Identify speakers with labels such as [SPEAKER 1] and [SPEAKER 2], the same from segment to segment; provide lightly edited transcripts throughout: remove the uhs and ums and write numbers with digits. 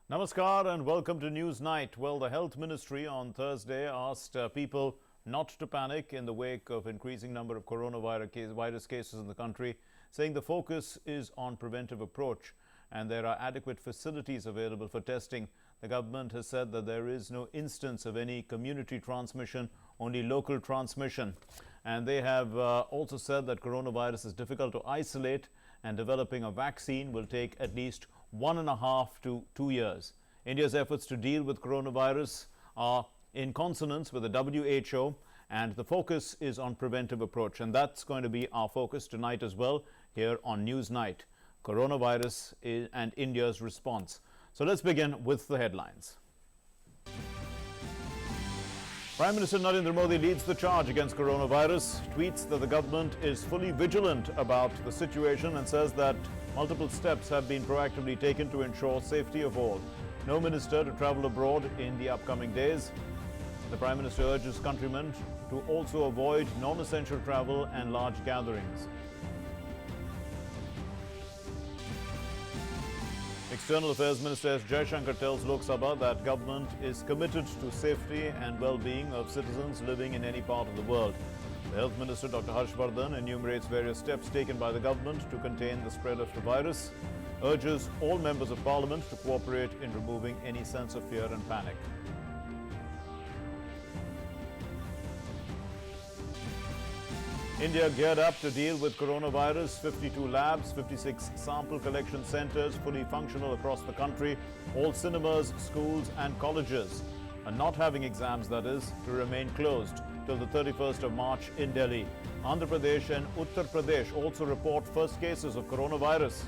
[SPEAKER 1] Namaskar and welcome to News Night. Well, the Health Ministry on Thursday asked people not to panic in the wake of increasing number of coronavirus cases in the country, saying the focus is on preventive approach and there are adequate facilities available for testing. The government has said that there is no instance of any community transmission, only local transmission. And they have also said that coronavirus is difficult to isolate and developing a vaccine will take at least 1.5 to 2 years. India's efforts to deal with coronavirus are in consonance with the WHO, and the focus is on preventive approach. And that's going to be our focus tonight as well here on News Night. Coronavirus and India's response. So let's begin with the headlines. Prime Minister Narendra Modi leads the charge against coronavirus, tweets that the government is fully vigilant about the situation and says that multiple steps have been proactively taken to ensure safety of all. No minister to travel abroad in the upcoming days. The Prime Minister urges countrymen to also avoid non-essential travel and large gatherings. External Affairs Minister S. Jaishankar tells Lok Sabha that government is committed to safety and well-being of citizens living in any part of the world. The Health Minister Dr. Harshvardhan enumerates various steps taken by the government to contain the spread of the virus, urges all members of Parliament to cooperate in removing any sense of fear and panic. India geared up to deal with coronavirus. 52 labs, 56 sample collection centers fully functional across the country. All cinemas, schools and colleges are not having exams, that is, to remain closed till the 31st of March in Delhi. Andhra Pradesh and Uttar Pradesh also report first cases of coronavirus.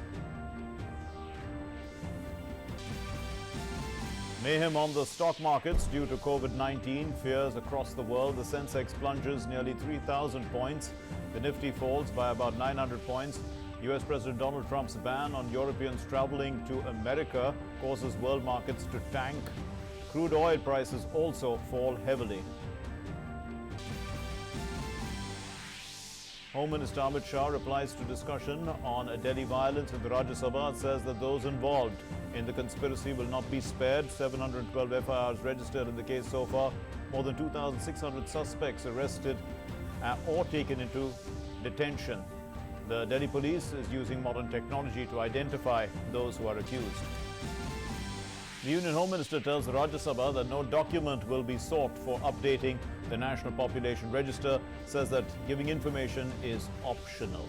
[SPEAKER 1] Mayhem on the stock markets due to COVID-19 fears across the world. The Sensex plunges nearly 3,000 points. The Nifty falls by about 900 points. US President Donald Trump's ban on Europeans traveling to America causes world markets to tank. Crude oil prices also fall heavily. Home Minister Amit Shah replies to discussion on Delhi violence in the Rajya Sabha, says that those involved in the conspiracy will not be spared. 712 FIRs registered in the case so far. More than 2,600 suspects arrested or taken into detention. The Delhi police is using modern technology to identify those who are accused. The Union Home Minister tells the Rajya Sabha that no document will be sought for updating the National Population Register, says that giving information is optional.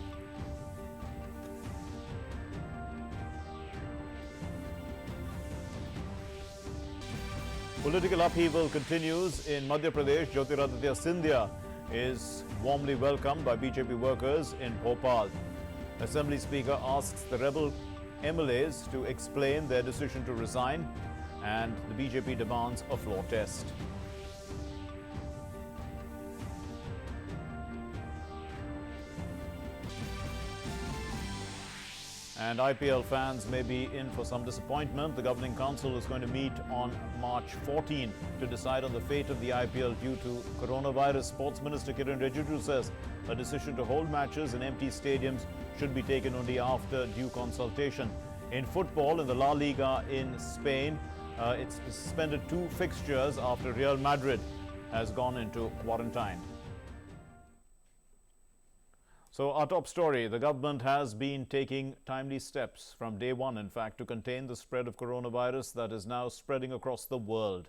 [SPEAKER 1] Political upheaval continues in Madhya Pradesh. Jyotiraditya Scindia is warmly welcomed by BJP workers in Bhopal. Assembly Speaker asks the rebel MLAs to explain their decision to resign, and the BJP demands a floor test. And IPL fans may be in for some disappointment. The Governing Council is going to meet on March 14 to decide on the fate of the IPL due to coronavirus. Sports Minister Kiran Rijiju says a decision to hold matches in empty stadiums should be taken only after due consultation. In football, in the La Liga in Spain, it's suspended 2 fixtures after Real Madrid has gone into quarantine. So our top story, the government has been taking timely steps from day one, in fact, to contain the spread of coronavirus that is now spreading across the world.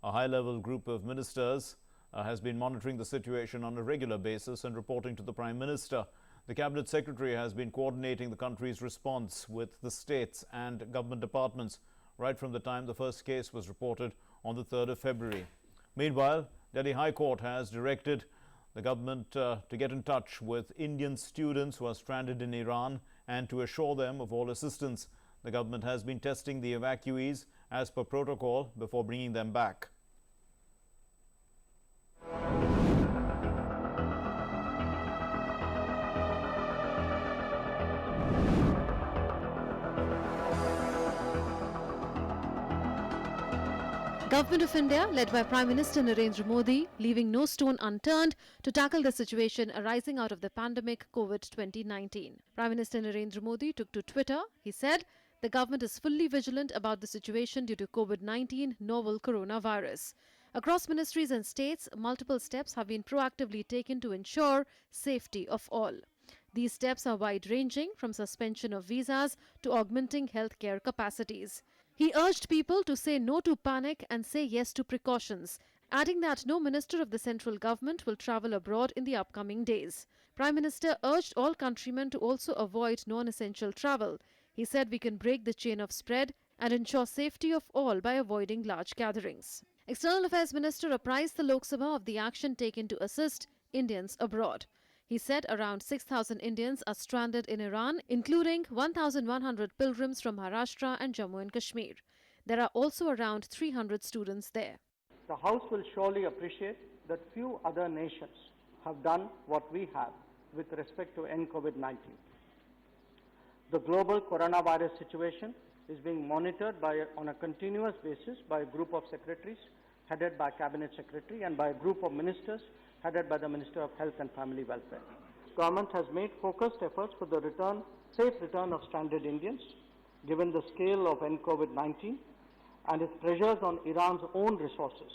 [SPEAKER 1] A high-level group of ministers has been monitoring the situation on a regular basis and reporting to the Prime Minister. The Cabinet Secretary has been coordinating the country's response with the states and government departments right from the time the first case was reported on the 3rd of February. Meanwhile, Delhi High Court has directed the government to get in touch with Indian students who are stranded in Iran and to assure them of all assistance. The government has been testing the evacuees as per protocol before bringing them back.
[SPEAKER 2] Government of India, led by Prime Minister Narendra Modi, leaving no stone unturned to tackle the situation arising out of the pandemic COVID-2019. Prime Minister Narendra Modi took to Twitter. He said, The government is fully vigilant about the situation due to COVID-19 novel coronavirus. Across ministries and states, multiple steps have been proactively taken to ensure safety of all. These steps are wide-ranging, from suspension of visas to augmenting healthcare capacities. He urged people to say no to panic and say yes to precautions, adding that no minister of the central government will travel abroad in the upcoming days. Prime Minister urged all countrymen to also avoid non-essential travel. He said we can break the chain of spread and ensure safety of all by avoiding large gatherings. External Affairs Minister apprised the Lok Sabha of the action taken to assist Indians abroad. He said around 6,000 Indians are stranded in Iran, including 1,100 pilgrims from Maharashtra and Jammu and Kashmir. There are also around 300 students there.
[SPEAKER 3] The House will surely appreciate that few other nations have done what we have with respect to end COVID-19. The global coronavirus situation is being monitored on a continuous basis by a group of secretaries headed by Cabinet Secretary and by a group of ministers headed by the Minister of Health and Family Welfare. Government has made focused efforts for the safe return of stranded Indians, given the scale of end COVID-19 and its pressures on Iran's own resources.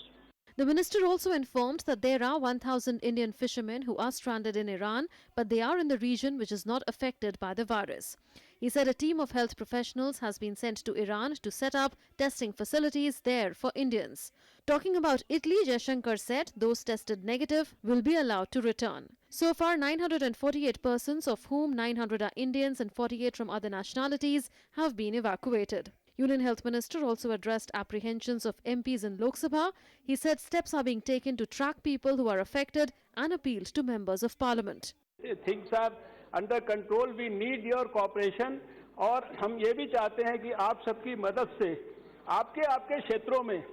[SPEAKER 2] The minister also informed that there are 1,000 Indian fishermen who are stranded in Iran, but they are in the region which is not affected by the virus. He said a team of health professionals has been sent to Iran to set up testing facilities there for Indians. Talking about Italy, Jaishankar said those tested negative will be allowed to return. So far, 948 persons, of whom 900 are Indians and 48 from other nationalities, have been evacuated. Union Health Minister also addressed apprehensions of MPs in Lok Sabha. He said steps are being taken to track people who are affected and appealed to members of parliament.
[SPEAKER 4] Things are under control. We need your cooperation. और हम ये भी चाहते हैं कि आप सबकी मदद से आपके क्षेत्रों में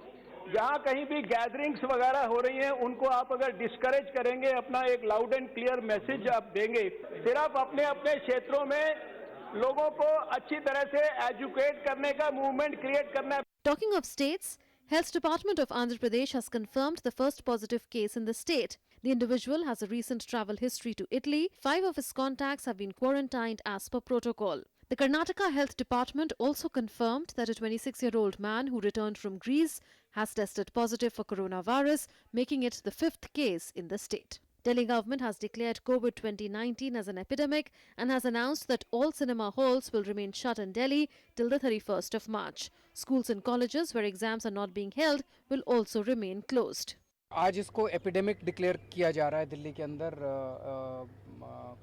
[SPEAKER 4] जहाँ कहीं भी गैदरिंग्स वगैरह हो रही हैं उनको आप अगर डिस्करेज करेंगे, अपना एक लाउड एंड क्लियर मैसेज आप देंगे, सिर्फ अपने अपने क्षेत्रों में लोगों को अच्छी तरह से एजुकेट करने का मूवमेंट क्रिएट करना है.
[SPEAKER 2] Talking of states, Health Department of Andhra Pradesh has confirmed the first positive case in the state. The individual has a recent travel history to Italy. 5 of his contacts have been quarantined as per protocol. The Karnataka Health Department also confirmed that a 26-year-old man who returned from Greece has tested positive for coronavirus, making it the 5th case in the state. Delhi government has declared COVID-2019 as an epidemic and has announced that all cinema halls will remain shut in Delhi till the 31st of March. Schools and colleges where exams are not being held will also remain closed.
[SPEAKER 5] आज इसको epidemic declare किया जा रहा है दिल्ली के अंदर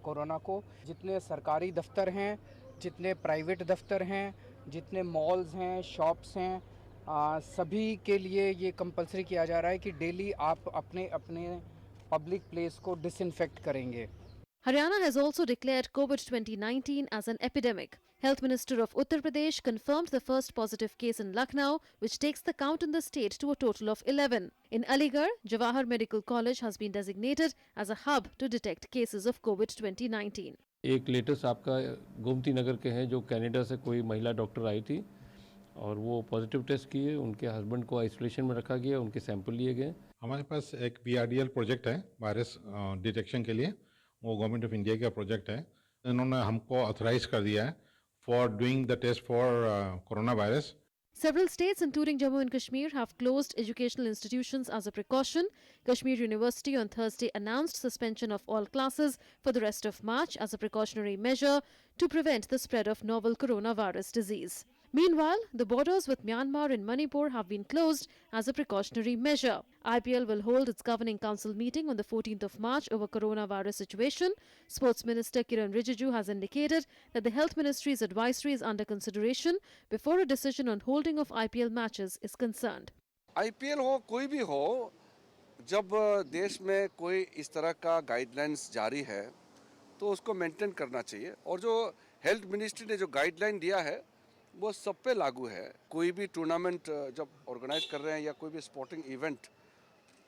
[SPEAKER 5] corona को. जितने सरकारी दफ्तर हैं, जितने प्राइवेट दफ्तर हैं, जितने मॉल्स हैं, शॉप्स हैं, सभी के लिए ये कंपलसरी किया जा रहा है कि डेली आप अपने अपने पब्लिक प्लेस को डिसइंफेक्ट करेंगे.
[SPEAKER 2] Haryana has also declared COVID-2019 as an epidemic. Health Minister of Uttar Pradesh confirmed the first positive case in Lucknow, which takes the count in the state to a total of 11. In Aligarh, Jawahar Medical College has been designated as a hub to detect cases of COVID-2019.
[SPEAKER 6] एक latest आपका गोमती नगर के हैं जो Canada से कोई महिला doctor आई थी और वो पॉजिटिव टेस्ट किए, उनके हस्बैंड को आइसोलेशन में रखा गया, उनके सैंपल लिए गए.
[SPEAKER 7] हमारे पास एक BRDL प्रोजेक्ट है वायरस डिटेक्शन के लिए, वो गवर्नमेंट ऑफ इंडिया का प्रोजेक्ट है. इन्होंने हमको ऑथराइज कर दिया है for doing the test for corona virus.
[SPEAKER 2] Several states, including Jammu and Kashmir, have closed educational institutions as a precaution. Kashmir University on Thursday announced suspension of all classes for the rest of March as a precautionary measure to prevent the spread of novel coronavirus disease. Meanwhile, the borders with Myanmar and Manipur have been closed as a precautionary measure. IPL will hold its governing council meeting on the 14th of March over coronavirus situation. Sports Minister Kiran Rijiju has indicated that the Health Ministry's advisory is under consideration before a decision on holding of IPL matches is concerned.
[SPEAKER 8] IPL हो कोई भी हो, जब देश में कोई इस तरह का गाइडलाइंस जारी है तो उसको मेंटेन करना चाहिए. और जो हेल्थ मिनिस्ट्री ने जो गाइडलाइन दिया है वो सब पे लागू है. कोई भी टूर्नामेंट जब ऑर्गेनाइज कर रहे हैं या कोई भी स्पोर्टिंग इवेंट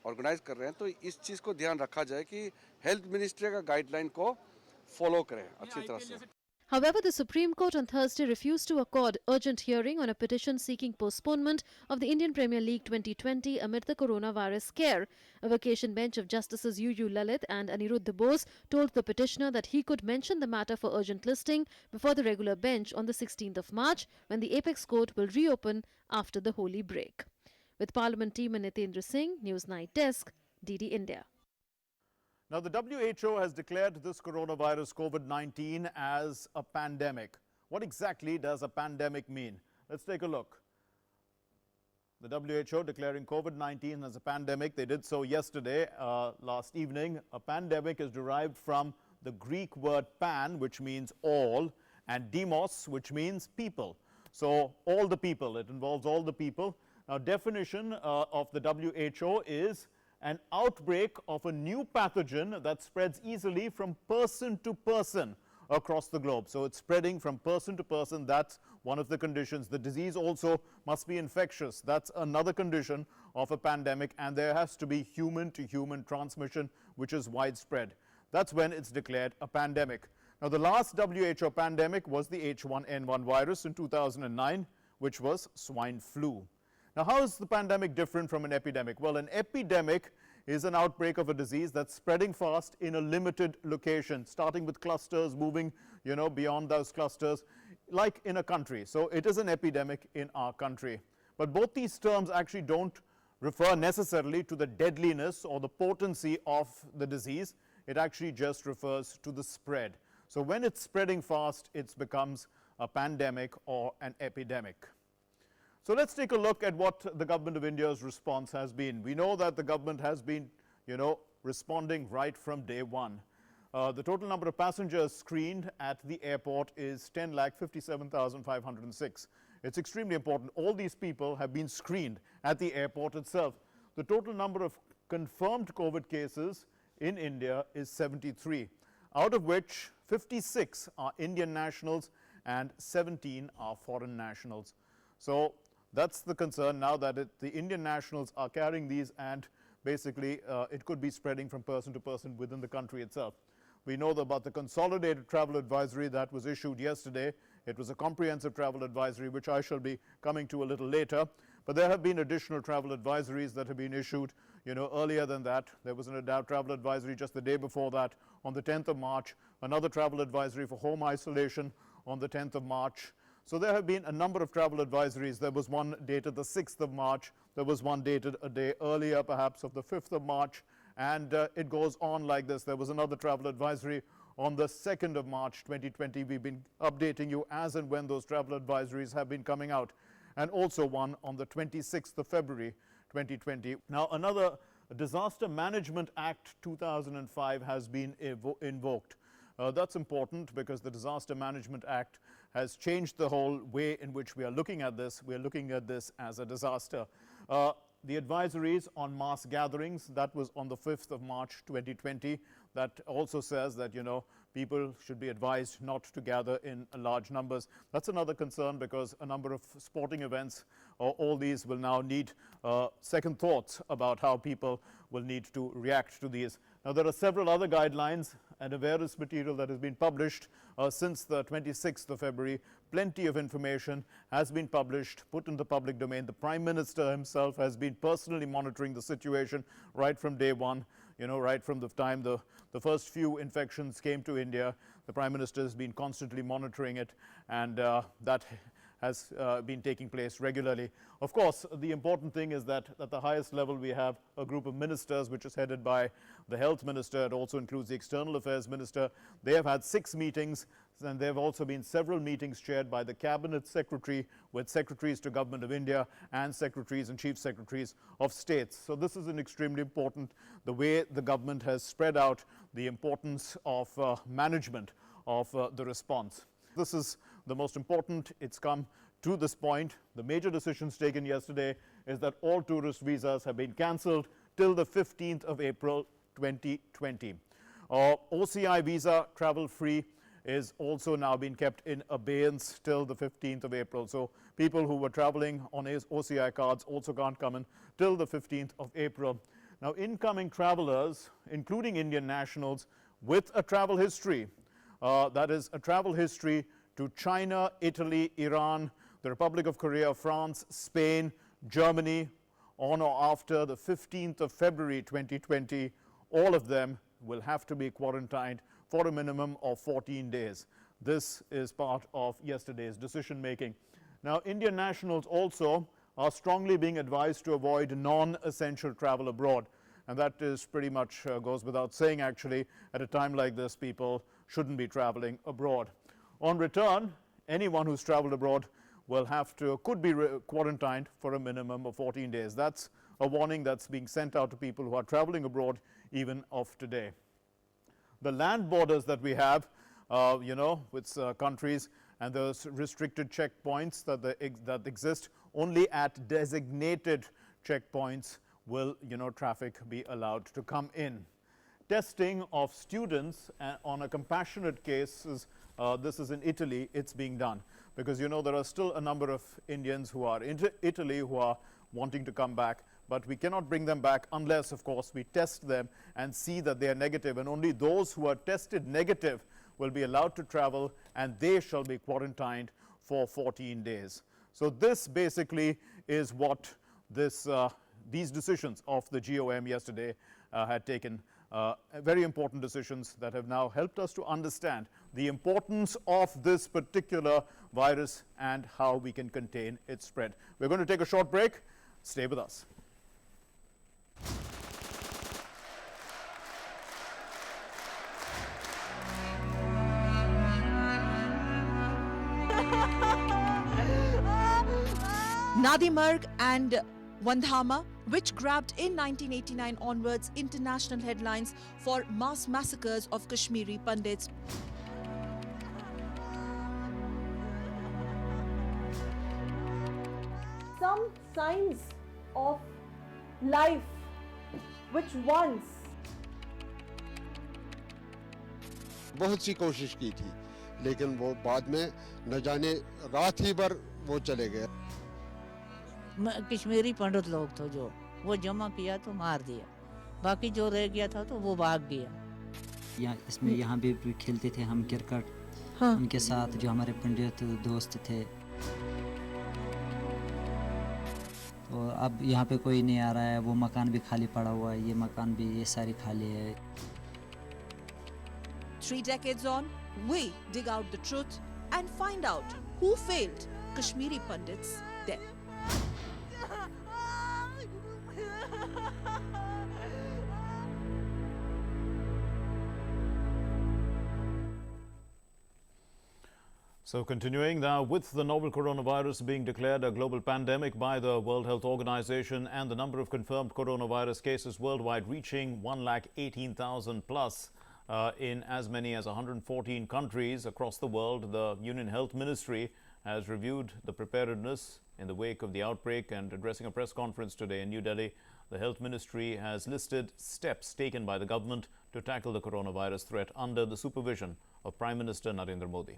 [SPEAKER 8] ऑर्गेनाइज कर रहे हैं तो इस चीज़ को ध्यान रखा जाए कि हेल्थ मिनिस्ट्री का गाइडलाइन को फॉलो करें अच्छी तरह से.
[SPEAKER 2] However, the Supreme Court on Thursday refused to accord urgent hearing on a petition seeking postponement of the Indian Premier League 2020 amid the coronavirus scare. A vacation bench of Justices U. Lalit and Aniruddha Bose told the petitioner that he could mention the matter for urgent listing before the regular bench on the 16th of March, when the Apex Court will reopen after the holy break. With Parliament team and Nitendra Singh, News Night Desk, DD India.
[SPEAKER 1] Now, the WHO has declared this coronavirus COVID-19 as a pandemic. What exactly does a pandemic mean? Let's take a look. The WHO declaring COVID-19 as a pandemic. They did so yesterday, last evening. A pandemic is derived from the Greek word pan, which means all, and demos, which means people. So, all the people. It involves all the people. Now, definition of the WHO is an outbreak of a new pathogen that spreads easily from person to person across the globe. So it's spreading from person to person. That's one of the conditions. The disease also must be infectious. That's another condition of a pandemic. And there has to be human-to-human transmission, which is widespread. That's when it's declared a pandemic. Now, the last WHO pandemic was the H1N1 virus in 2009, which was swine flu. Now, how is the pandemic different from an epidemic? Well, an epidemic is an outbreak of a disease that's spreading fast in a limited location, starting with clusters, moving, beyond those clusters, like in a country. So it is an epidemic in our country. But both these terms actually don't refer necessarily to the deadliness or the potency of the disease. It actually just refers to the spread. So when it's spreading fast, it becomes a pandemic or an epidemic. So let's take a look at what the government of India's response has been. We know that the government has been, responding right from day one. The total number of passengers screened at the airport is 10,57,506. It's extremely important. All these people have been screened at the airport itself. The total number of confirmed COVID cases in India is 73, out of which 56 are Indian nationals and 17 are foreign nationals. So that's the concern now, that the Indian nationals are carrying these, and basically it could be spreading from person to person within the country itself. We know about the consolidated travel advisory that was issued yesterday. It was a comprehensive travel advisory, which I shall be coming to a little later. But there have been additional travel advisories that have been issued, earlier than that. There was a travel advisory just the day before that, on the 10th of March, another travel advisory for home isolation on the 10th of March. So there have been a number of travel advisories. There was one dated the 6th of March. There was one dated a day earlier, perhaps of the 5th of March. And it goes on like this. There was another travel advisory on the 2nd of March 2020. We've been updating you as and when those travel advisories have been coming out. And also one on the 26th of February 2020. Now, another Disaster Management Act 2005 has been invoked. That's important because the Disaster Management Act has changed the whole way in which we are looking at this. We are looking at this as a disaster. The advisories on mass gatherings, that was on the 5th of March 2020. That also says that, people should be advised not to gather in large numbers. That's another concern, because a number of sporting events, all these will now need second thoughts about how people will need to react to these. Now, there are several other guidelines and various material that has been published since the 26th of February. Plenty of information has been published, put in the public domain. The Prime Minister himself has been personally monitoring the situation right from day one, right from the time the first few infections came to India. The Prime Minister has been constantly monitoring it, and that has been taking place regularly. Of course, the important thing is that at the highest level we have a group of ministers, which is headed by the Health Minister. It also includes the External Affairs Minister. They have had 6 meetings, and there have also been several meetings chaired by the Cabinet Secretary with Secretaries to Government of India and Secretaries and Chief Secretaries of States. So this is an extremely important, the way the government has spread out the importance of management of the response. This is the most important. It's come to this point. The major decisions taken yesterday is that all tourist visas have been cancelled till the 15th of April 2020. OCI visa, travel free, is also now being kept in abeyance till the 15th of April. So people who were traveling on OCI cards also can't come in till the 15th of April. Now, incoming travelers, including Indian nationals with a travel history, That is a travel history to China, Italy, Iran, the Republic of Korea, France, Spain, Germany, on or after the 15th of February 2020. All of them will have to be quarantined for a minimum of 14 days. This is part of yesterday's decision making. Now, Indian nationals also are strongly being advised to avoid non-essential travel abroad. And that is pretty much goes without saying, actually. At a time like this, people shouldn't be traveling abroad. On return, anyone who's traveled abroad will have to, could be quarantined for a minimum of 14 days. That's a warning that's being sent out to people who are traveling abroad even of today. The land borders that we have, with countries, and those restricted checkpoints that exist only at designated checkpoints will, traffic be allowed to come in. Testing of students on a compassionate cases, this is in Italy, it's being done. Because, there are still a number of Indians who are in Italy who are wanting to come back, but we cannot bring them back unless, of course, we test them and see that they are negative. And only those who are tested negative will be allowed to travel, and they shall be quarantined for 14 days. So this basically is what these decisions of the GOM yesterday had taken. Very important decisions that have now helped us to understand the importance of this particular virus and how we can contain its spread. We're going to take a short break. Stay with us.
[SPEAKER 9] Nadimarg and Vandhama, which grabbed in 1989 onwards international headlines for mass massacres of Kashmiri Pandits.
[SPEAKER 10] Some signs of life which once
[SPEAKER 11] बहुत सी कोशिश की थी, लेकिन वो बाद में न जाने रात ही भर वो चले गए।
[SPEAKER 12] कश्मीरी पंडित लोग थे जो वो जमा किया तो मार दिया, बाकी जो रह गया था तो वो भाग गया।
[SPEAKER 13] यहाँ भी खेलते थे हम क्रिकेट, हाँ। उनके साथ जो हमारे पंडित दोस्त थे। तो अब यहाँ पे कोई नहीं आ रहा है, वो मकान भी खाली पड़ा हुआ है, ये मकान भी ये सारी खाली है।
[SPEAKER 9] 3 decades on, we dig out the truth and find out who failed Kashmiri Pandits then.
[SPEAKER 1] So continuing now, with the novel coronavirus being declared a global pandemic by the World Health Organization and the number of confirmed coronavirus cases worldwide reaching 118,000 plus in as many as 114 countries across the world, the Union Health Ministry has reviewed the preparedness in the wake of the outbreak. And addressing a press conference today in New Delhi, the Health Ministry has listed steps taken by the government to tackle the coronavirus threat under the supervision of Prime Minister Narendra Modi.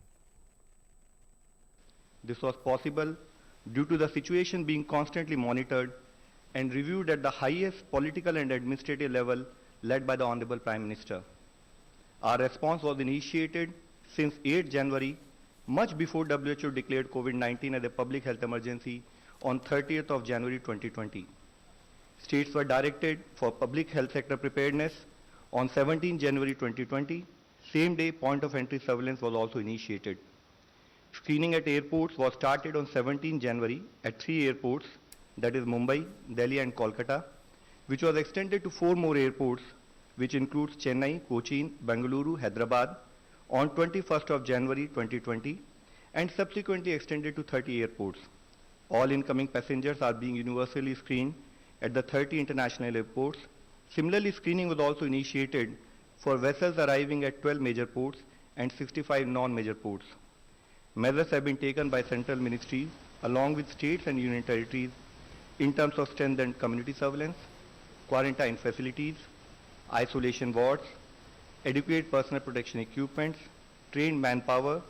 [SPEAKER 14] This was possible due to the situation being constantly monitored and reviewed at the highest political and administrative level led by the Honorable Prime Minister. Our response was initiated since 8 January, much before WHO declared COVID-19 as a public health emergency on 30th of January 2020. States were directed for public health sector preparedness on 17 January 2020. Same day, point of entry surveillance was also initiated. Screening at airports was started on 17 January at 3 airports, that is Mumbai, Delhi and Kolkata, which was extended to 4 more airports, which includes Chennai, Cochin, Bengaluru, Hyderabad on 21st of January 2020 and subsequently extended to 30 airports. All incoming passengers are being universally screened at the 30 international airports. Similarly, screening was also initiated for vessels arriving at 12 major ports and 65 non-major ports. Measures have been taken by central ministries along with states and union territories in terms of strengthened community surveillance, quarantine facilities, isolation wards, adequate personal protection equipments, trained manpower,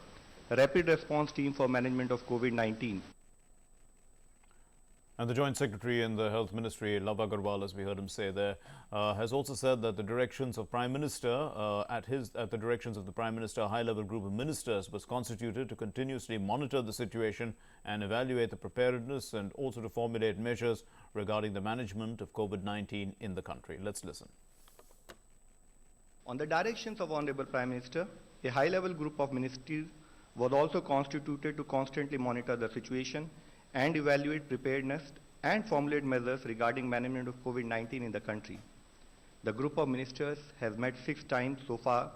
[SPEAKER 14] rapid response team for management of COVID-19.
[SPEAKER 1] And the Joint Secretary in the Health Ministry, Love Agarwal, as we heard him say there, has also said that the directions of Prime Minister, at the directions of the Prime Minister, a high-level group of ministers was constituted to continuously monitor the situation and evaluate the preparedness and also to formulate measures regarding the management of COVID-19 in the country. Let's listen.
[SPEAKER 14] On the directions of Honorable Prime Minister, a high-level group of ministers was also constituted to constantly monitor the situation and evaluate preparedness and formulate measures regarding management of COVID-19 in the country. The group of ministers has met 6 times so far,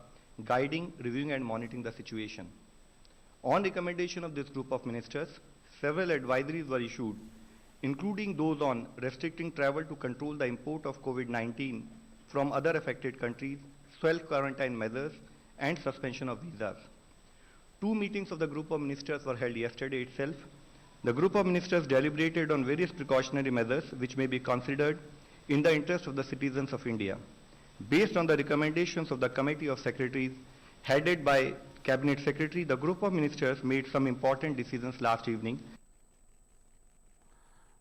[SPEAKER 14] guiding, reviewing and monitoring the situation. On recommendation of this group of ministers, several advisories were issued, including those on restricting travel to control the import of COVID-19 from other affected countries, self-quarantine measures and suspension of visas. 2 meetings of the group of ministers were held yesterday itself. The group of ministers deliberated on various precautionary measures which may be considered in the interest of the citizens of India. Based on the recommendations of the Committee of Secretaries headed by Cabinet Secretary, the group of ministers made some important decisions last evening.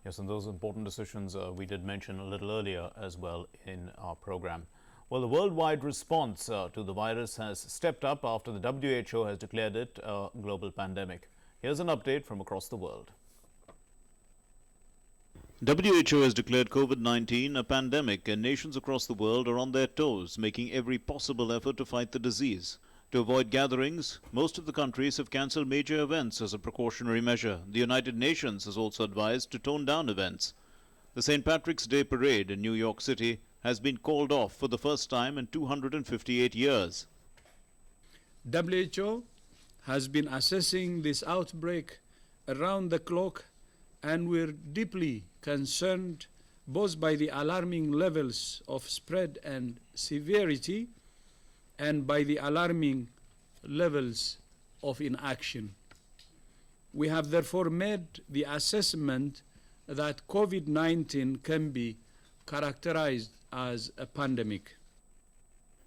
[SPEAKER 1] Yes, and those important decisions we did mention a little earlier as well in our program. Well, the worldwide response to the virus has stepped up after the WHO has declared it a global pandemic. Here's an update from across the world. WHO has declared COVID-19 a pandemic, and nations across the world are on their toes, making every possible effort to fight the disease. To avoid gatherings, most of the countries have cancelled major events as a precautionary measure. The United Nations has also advised to tone down events. The St. Patrick's Day parade in New York City has been called off for the first time in 258 years.
[SPEAKER 15] WHO has been assessing this outbreak around the clock, and we're deeply concerned both by the alarming levels of spread and severity and by the alarming levels of inaction. We have therefore made the assessment that COVID-19 can be characterized as a pandemic.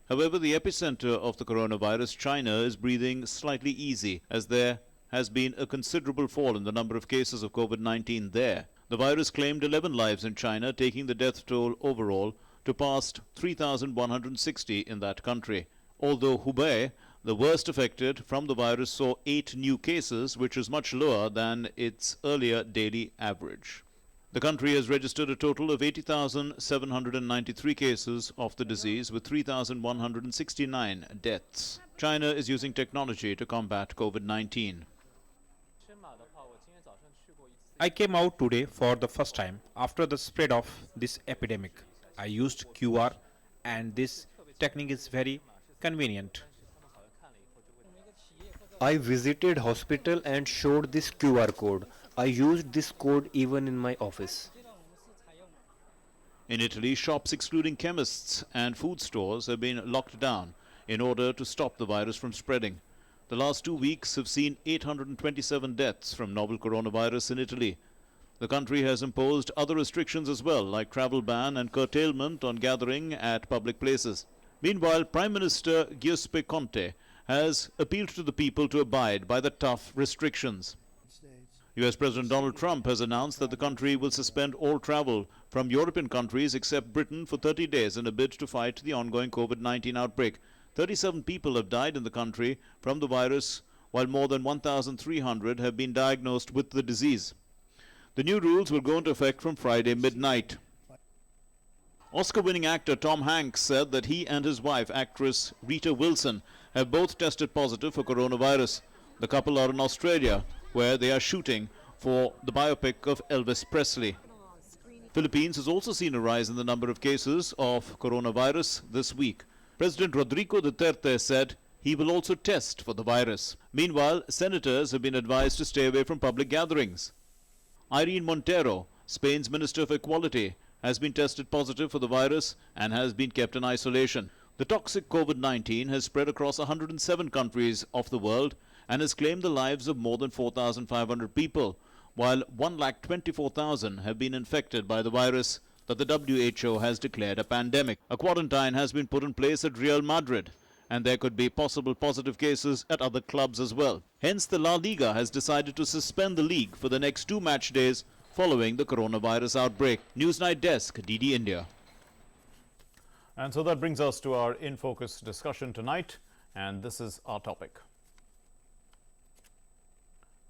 [SPEAKER 1] However, the epicenter of the coronavirus, China, is breathing slightly easy as there has been a considerable fall in the number of cases of COVID-19 there. The virus claimed 11 lives in China, taking the death toll overall to past 3,160 in that country. Although Hubei, the worst affected from the virus, saw 8 new cases, which is much lower than its earlier daily average. The country has registered a total of 80,793 cases of the disease, with 3,169 deaths. China is using technology to combat COVID-19.
[SPEAKER 16] I came out today for the first time after the spread of this epidemic. I used QR, and this technique is very convenient.
[SPEAKER 17] I visited hospital and showed this QR code. I used this code even in my office.
[SPEAKER 1] In Italy, shops excluding chemists and food stores have been locked down in order to stop the virus from spreading. The last 2 weeks have seen 827 deaths from novel coronavirus in Italy. The country has imposed other restrictions as well, like travel ban and curtailment on gathering at public places. Meanwhile, Prime Minister Giuseppe Conte has appealed to the people to abide by the tough restrictions. US President Donald Trump has announced that the country will suspend all travel from European countries except Britain for 30 days in a bid to fight the ongoing COVID-19 outbreak. 37 people have died in the country from the virus, while more than 1,300 have been diagnosed with the disease. The new rules will go into effect from Friday midnight. Oscar-winning actor Tom Hanks said that he and his wife, actress Rita Wilson, have both tested positive for coronavirus. The couple are in Australia, where they are shooting for the biopic of Elvis Presley. Philippines has also seen a rise in the number of cases of coronavirus this week. President Rodrigo Duterte said he will also test for the virus. Meanwhile, senators have been advised to stay away from public gatherings. Irene Montero, Spain's Minister of Equality, has been tested positive for the virus and has been kept in isolation. The toxic COVID-19 has spread across 107 countries of the world and has claimed the lives of more than 4,500 people, while 124,000 have been infected by the virus that the WHO has declared a pandemic. A quarantine has been put in place at Real Madrid, and there could be possible positive cases at other clubs as well. Hence, the La Liga has decided to suspend the league for the next 2 match days following the coronavirus outbreak. Newsnight Desk, DD India. And so that brings us to our InFocus discussion tonight, and this is our topic.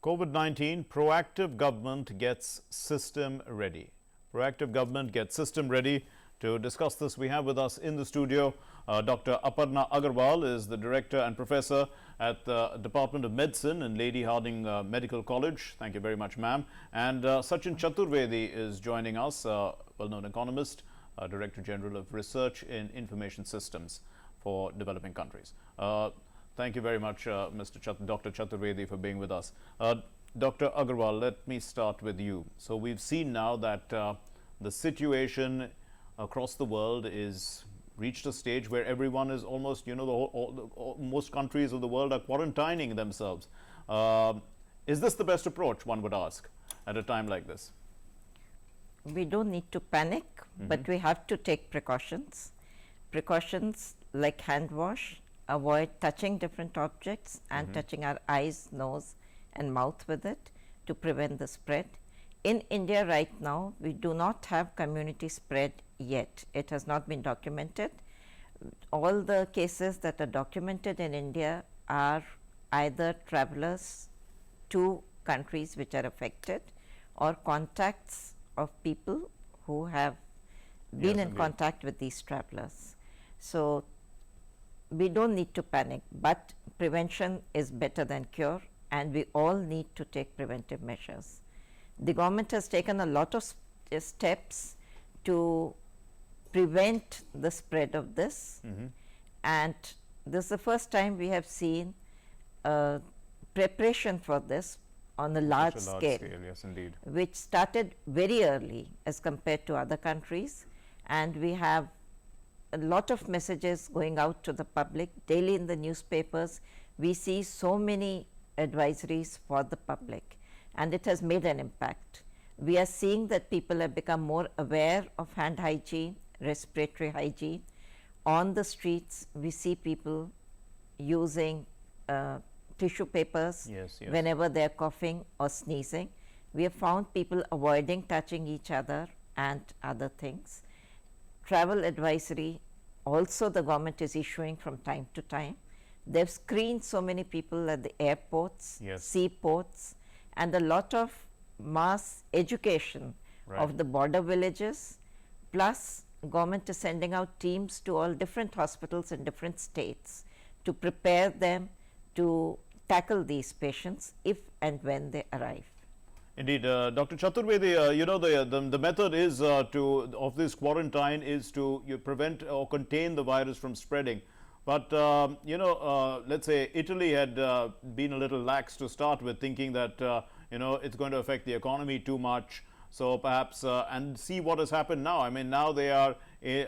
[SPEAKER 1] COVID-19, proactive government gets system ready. Proactive government gets system ready. To discuss this, we have with us in the studio Dr. Aparna Agarwal is the Director and Professor at the Department of Medicine in Lady Hardinge Medical College. Thank you very much, ma'am. And Sachin Chaturvedi is joining us, well-known economist, Director General of Research in Information Systems for Developing Countries. Thank you very much, Dr. Chaturvedi, for being with us. Dr. Agarwal, let me start with you. So we've seen now that the situation across the world is reached a stage where everyone is almost, most countries of the world are quarantining themselves. Is this the best approach, one would ask, at a time like this?
[SPEAKER 18] We don't need to panic, but we have to take precautions. Precautions like hand wash, avoid touching different objects and touching our eyes, nose and mouth with it to prevent the spread. In India right now, we do not have community spread yet. It has not been documented. All the cases that are documented in India are either travelers to countries which are affected or contacts of people who have been in contact with these travelers. So we don't need to panic, but prevention is better than cure, and we all need to take preventive measures. The government has taken a lot of steps to prevent the spread of this, and this is the first time we have seen preparation for this on a large scale,
[SPEAKER 1] yes, indeed,
[SPEAKER 18] which started very early as compared to other countries, and we have a lot of messages going out to the public daily in the newspapers. We see so many advisories for the public, and it has made an impact. We are seeing that people have become more aware of hand hygiene, respiratory hygiene. On the streets, we see people using tissue papers whenever they are coughing or sneezing. We have found people avoiding touching each other and other things. Travel advisory also the government is issuing from time to time. They've screened so many people at the airports, seaports, and a lot of mass education of the border villages, plus government is sending out teams to all different hospitals in different states to prepare them to tackle these patients if and when they arrive.
[SPEAKER 1] Indeed, Dr. Chaturvedi, the method is of this quarantine is to prevent or contain the virus from spreading. But let's say Italy had been a little lax to start with, thinking that it's going to affect the economy too much. So perhaps and see what has happened now. I mean, now they are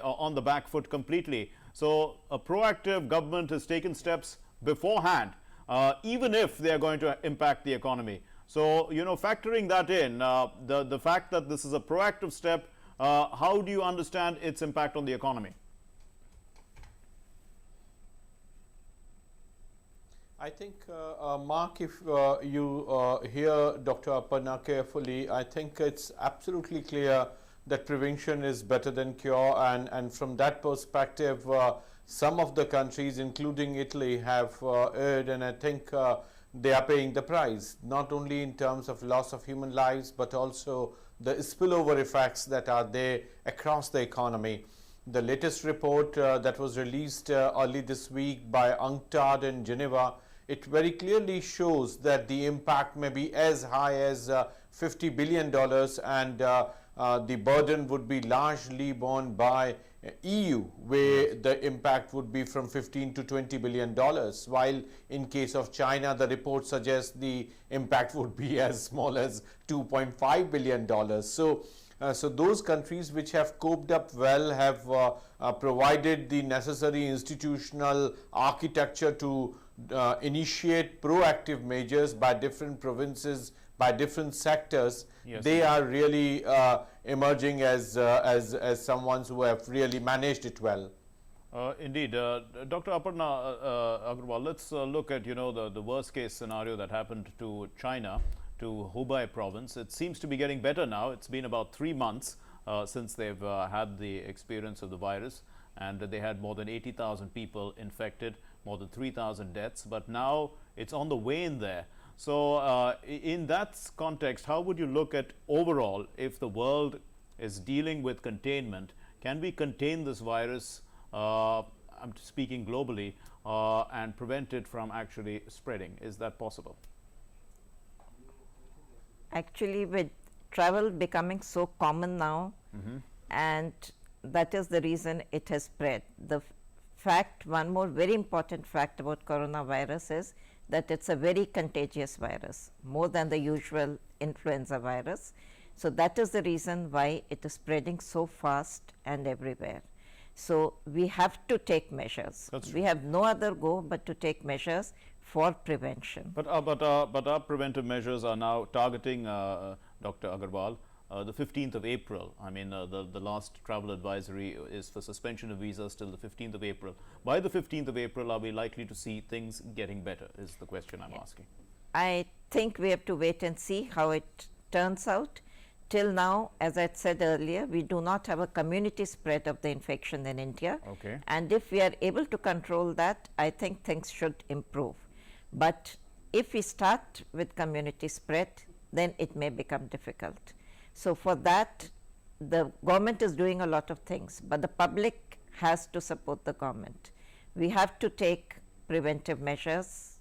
[SPEAKER 1] on the back foot completely. So a proactive government has taken steps beforehand, even if they are going to impact the economy. So, factoring that in, the fact that this is a proactive step, how do you understand its impact on the economy?
[SPEAKER 19] I think, Mark, if you hear Dr. Aparna carefully, I think it's absolutely clear that prevention is better than cure, and from that perspective, some of the countries, including Italy, have erred, and I think they are paying the price, not only in terms of loss of human lives, but also the spillover effects that are there across the economy. The latest report that was released early this week by UNCTAD in Geneva, it very clearly shows that the impact may be as high as $50 billion, and the burden would be largely borne by EU, where the impact would be from 15 to $20 billion, while in case of China, the report suggests the impact would be as small as $2.5 billion. So those countries which have coped up well have provided the necessary institutional architecture to initiate proactive measures by different provinces, by different sectors. They are really emerging as someone who have really managed it well.
[SPEAKER 1] Indeed. Dr. Aparna Agarwal, let's look at the worst case scenario that happened to China to Hubei province. It seems to be getting better now. It's been about 3 months since they've had the experience of the virus, and they had more than 80,000 people infected, more than 3,000 deaths, but now it's on the wane there. So in that context, how would you look at overall, if the world is dealing with containment, can we contain this virus, I'm speaking globally, and prevent it from actually spreading? Is that possible?
[SPEAKER 18] Actually, with travel becoming so common now, and that is the reason it has spread. The fact, one more very important fact about coronavirus is that it's a very contagious virus, more than the usual influenza virus. So that is the reason why it is spreading so fast and everywhere. So we have to take measures. We have no other go but to take measures for prevention.
[SPEAKER 1] But our preventive measures are now targeting, Dr. Agarwal, the 15th of April. I mean, the last travel advisory is for suspension of visas till the 15th of April. By the 15th of April, are we likely to see things getting better, is the question I'm asking.
[SPEAKER 18] I think we have to wait and see how it turns out. Till now, as I said earlier, we do not have a community spread of the infection in India.
[SPEAKER 1] Okay.
[SPEAKER 18] And if we are able to control that, I think things should improve. But if we start with community spread, then it may become difficult. So for that, the government is doing a lot of things, but the public has to support the government. We have to take preventive measures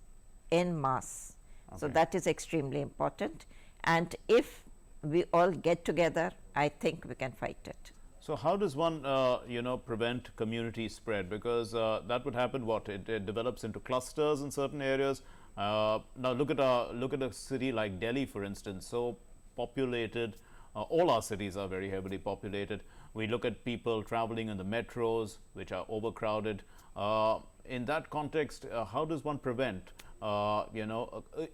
[SPEAKER 18] en masse. So that is extremely important. And if we all get together, I think we can fight it.
[SPEAKER 1] So how does one, prevent community spread? Because that would happen. What it develops into clusters in certain areas. Now look at a city like Delhi, for instance, so populated. All our cities are very heavily populated. We look at people traveling in the metros, which are overcrowded. In that context, how does one prevent,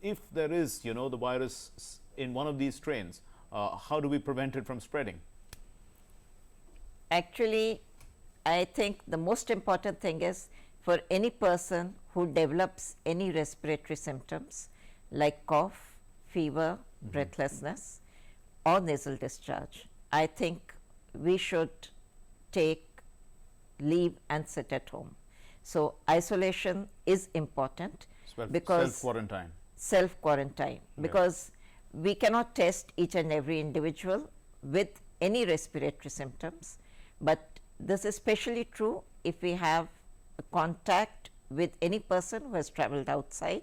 [SPEAKER 1] if there is, the virus in one of these strains, how do we prevent it from spreading?
[SPEAKER 18] Actually, I think the most important thing is for any person who develops any respiratory symptoms like cough, fever, breathlessness, or nasal discharge, I think we should take leave and sit at home. So isolation is important because
[SPEAKER 1] self-quarantine.
[SPEAKER 18] Self-quarantine, because we cannot test each and every individual with any respiratory symptoms, but this is especially true if we have a contact with any person who has traveled outside,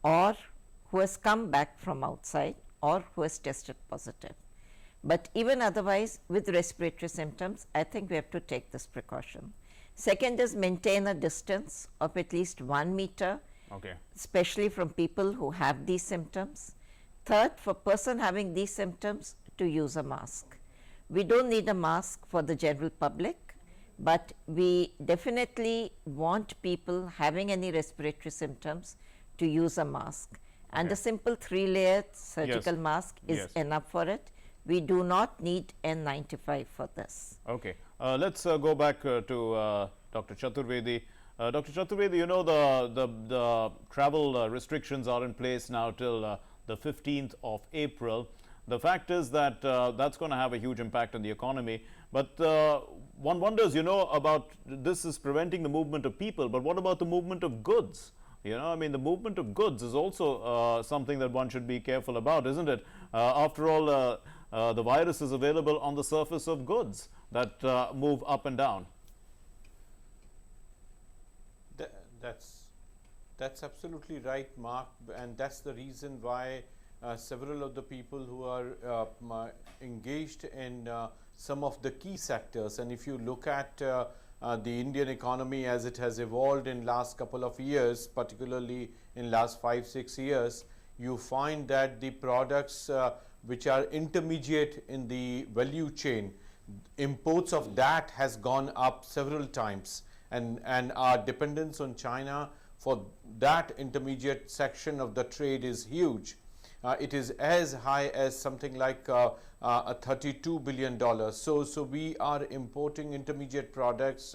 [SPEAKER 18] or who has come back from outside, or who has tested positive. But even otherwise, with respiratory symptoms, I think we have to take this precaution. Second is maintain a distance of at least 1 meter, especially from people who have these symptoms. Third, for person having these symptoms, to use a mask. We don't need a mask for the general public, but we definitely want people having any respiratory symptoms to use a mask. And a simple 3-layered surgical mask is enough for it. We do not need N95 for this.
[SPEAKER 1] Okay. Let's go back to Dr. Chaturvedi. Dr. Chaturvedi, the travel restrictions are in place now till the 15th of April. The fact is that that's going to have a huge impact on the economy. But one wonders, about this is preventing the movement of people, but what about the movement of goods? I mean, the movement of goods is also something that one should be careful about, isn't it? After all, the virus is available on the surface of goods that move up and down.
[SPEAKER 19] That's absolutely right, Mark, and that's the reason why several of the people who are engaged in some of the key sectors, and if you look at the Indian economy as it has evolved in last couple of years, particularly in last 5-6 years, you find that the products which are intermediate in the value chain, imports of that has gone up several times, and our dependence on China for that intermediate section of the trade is huge. It is as high as something like $32 billion. So we are importing intermediate products,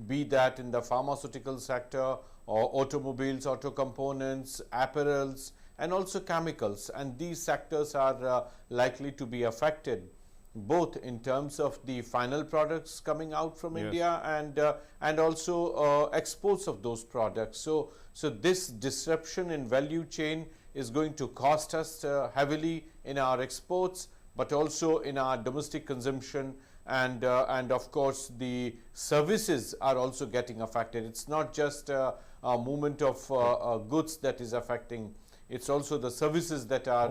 [SPEAKER 19] be that in the pharmaceutical sector or automobiles, auto components, apparels, and also chemicals, and these sectors are likely to be affected, both in terms of the final products coming out from India and also exports of those products. So this disruption in value chain is going to cost us heavily in our exports, but also in our domestic consumption, and of course the services are also getting affected. It's not just a movement of goods that is affecting, it's also the services that are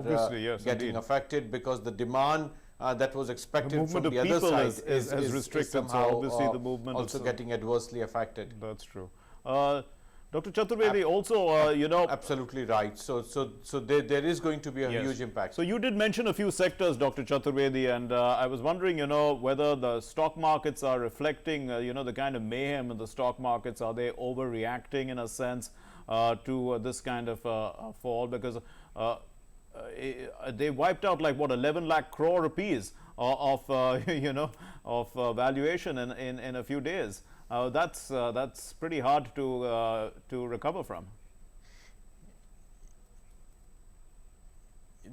[SPEAKER 19] getting affected, because the demand that was expected from the other side is
[SPEAKER 1] restricted,
[SPEAKER 19] somehow
[SPEAKER 1] so obviously the movement
[SPEAKER 19] also getting adversely affected.
[SPEAKER 1] That's true. Dr. Chaturvedi, also, you know...
[SPEAKER 19] Absolutely right. So there is going to be a huge impact.
[SPEAKER 1] So you did mention a few sectors, Dr. Chaturvedi, and I was wondering, you know, whether the stock markets are reflecting, you know, the kind of mayhem in the stock markets. Are they overreacting in a sense to this kind of fall? Because they wiped out like, what, 11 lakh crore rupees of, you know, of valuation in a few days. That's pretty hard to recover from.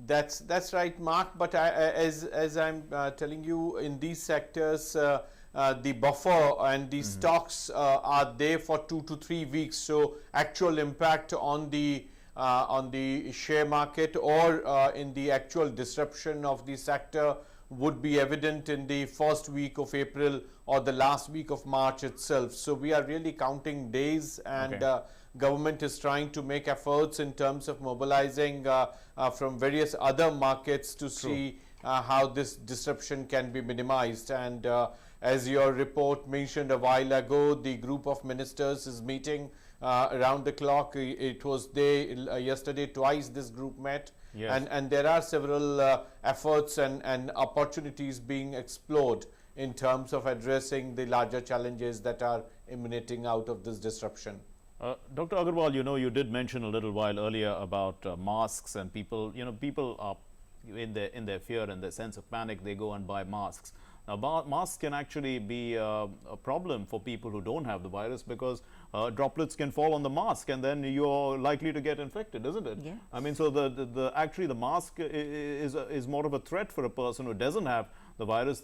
[SPEAKER 19] That's right, Mark. But as I'm telling you, in these sectors, the buffer and the stocks are there for 2 to 3 weeks. So actual impact on the share market or in the actual disruption of the sector would be evident in the first week of April or the last week of March itself. So we are really counting days, and government is trying to make efforts in terms of mobilizing from various other markets to see how this disruption can be minimized. And as your report mentioned a while ago, the group of ministers is meeting around the clock. It was there yesterday, twice this group met.
[SPEAKER 1] Yes.
[SPEAKER 19] And there are several efforts and opportunities being explored in terms of addressing the larger challenges that are emanating out of this disruption.
[SPEAKER 1] Dr. Agarwal, you know, you did mention a little while earlier about masks, and people, you know, people are in their fear and their sense of panic, they go and buy masks. Now, masks can actually be a problem for people who don't have the virus, because droplets can fall on the mask, and then you're likely to get infected, isn't it?
[SPEAKER 18] Yes.
[SPEAKER 1] I mean, so actually the mask is more of a threat for a person who doesn't have the virus.